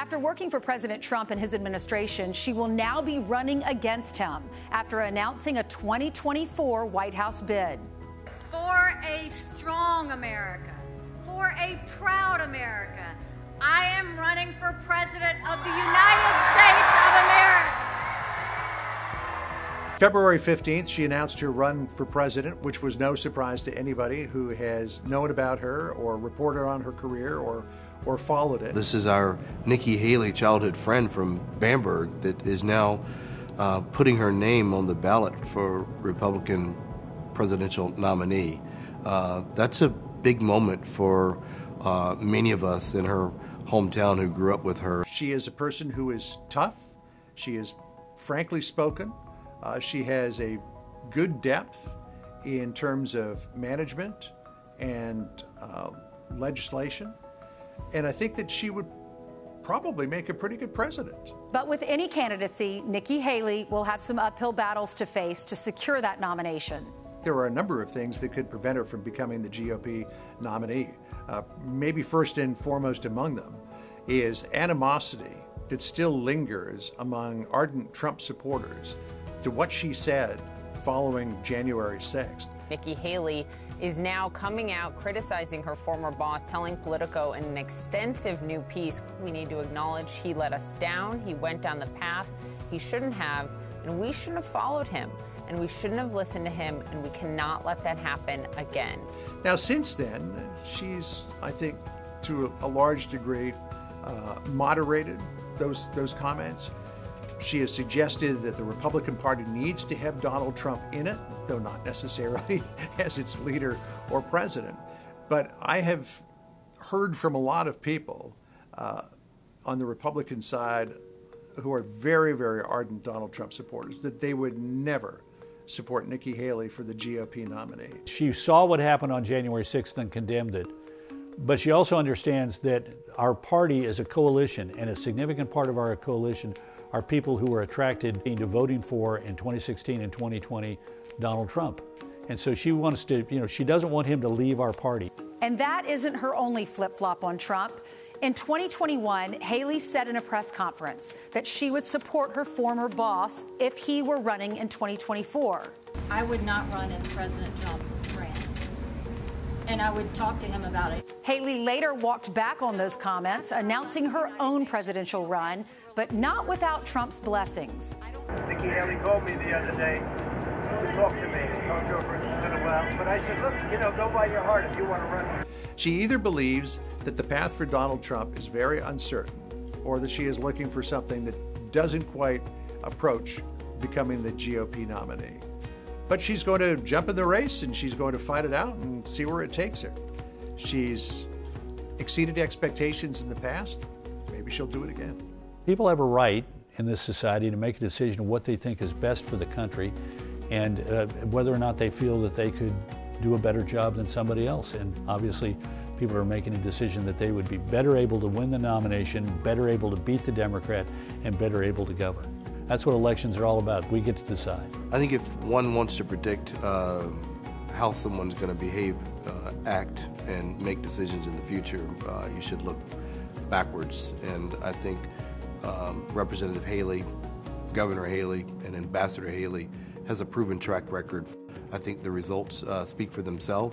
After working for President Trump and his administration, she will now be running against him after announcing a 2024 White House bid. For a strong America, for a proud America, I am running for President of the United States of America. February 15th, she announced her run for president, which was no surprise to anybody who has known about her or reported on her career or followed it. This is our Nikki Haley, childhood friend from Bamberg, that is now putting her name on the ballot for Republican presidential nominee. That's a big moment for many of us in her hometown who grew up with her. She is a person who is tough. She is frankly spoken. She has a good depth in terms of management and legislation. And I think that she would probably make a pretty good president. But with any candidacy, Nikki Haley will have some uphill battles to face to secure that nomination. There are a number of things that could prevent her from becoming the GOP nominee. Maybe first and foremost among them is animosity that still lingers among ardent Trump supporters to what she said following January 6th. Nikki Haley is now coming out criticizing her former boss, telling Politico in an extensive new piece, "We need to acknowledge he let us down. He went down the path he shouldn't have, and we shouldn't have followed him, and we shouldn't have listened to him, and we cannot let that happen again." Now, since then, she's, I think, to a large degree, moderated those comments. She has suggested that the Republican Party needs to have Donald Trump in it, though not necessarily as its leader or president. But I have heard from a lot of people on the Republican side who are very, very ardent Donald Trump supporters that they would never support Nikki Haley for the GOP nominee. She saw what happened on January 6th and condemned it. But she also understands that our party is a coalition, and a significant part of our coalition are people who are attracted to voting for, in 2016 and 2020, Donald Trump. And so she wants to, she doesn't want him to leave our party. And that isn't her only flip-flop on Trump. In 2021, Haley said in a press conference that she would support her former boss if he were running in 2024. I would not run if President Trump ran, and I would talk to him about it. Haley later walked back on those comments, announcing her own presidential run, but not without Trump's blessings. Nikki Haley called me the other day to talk to me and talked over a little while. But I said, look, go by your heart if you want to run. She either believes that the path for Donald Trump is very uncertain, or that she is looking for something that doesn't quite approach becoming the GOP nominee. But she's going to jump in the race, and she's going to fight it out and see where it takes her. She's exceeded expectations in the past. Maybe she'll do it again. People have a right in this society to make a decision of what they think is best for the country, and whether or not they feel that they could do a better job than somebody else. And obviously, people are making a decision that they would be better able to win the nomination, better able to beat the Democrat, and better able to govern. That's what elections are all about. We get to decide. I think if one wants to predict how someone's going to behave, act, and make decisions in the future, you should look backwards. And I think Representative Haley, Governor Haley, and Ambassador Haley has a proven track record. I think the results speak for themselves.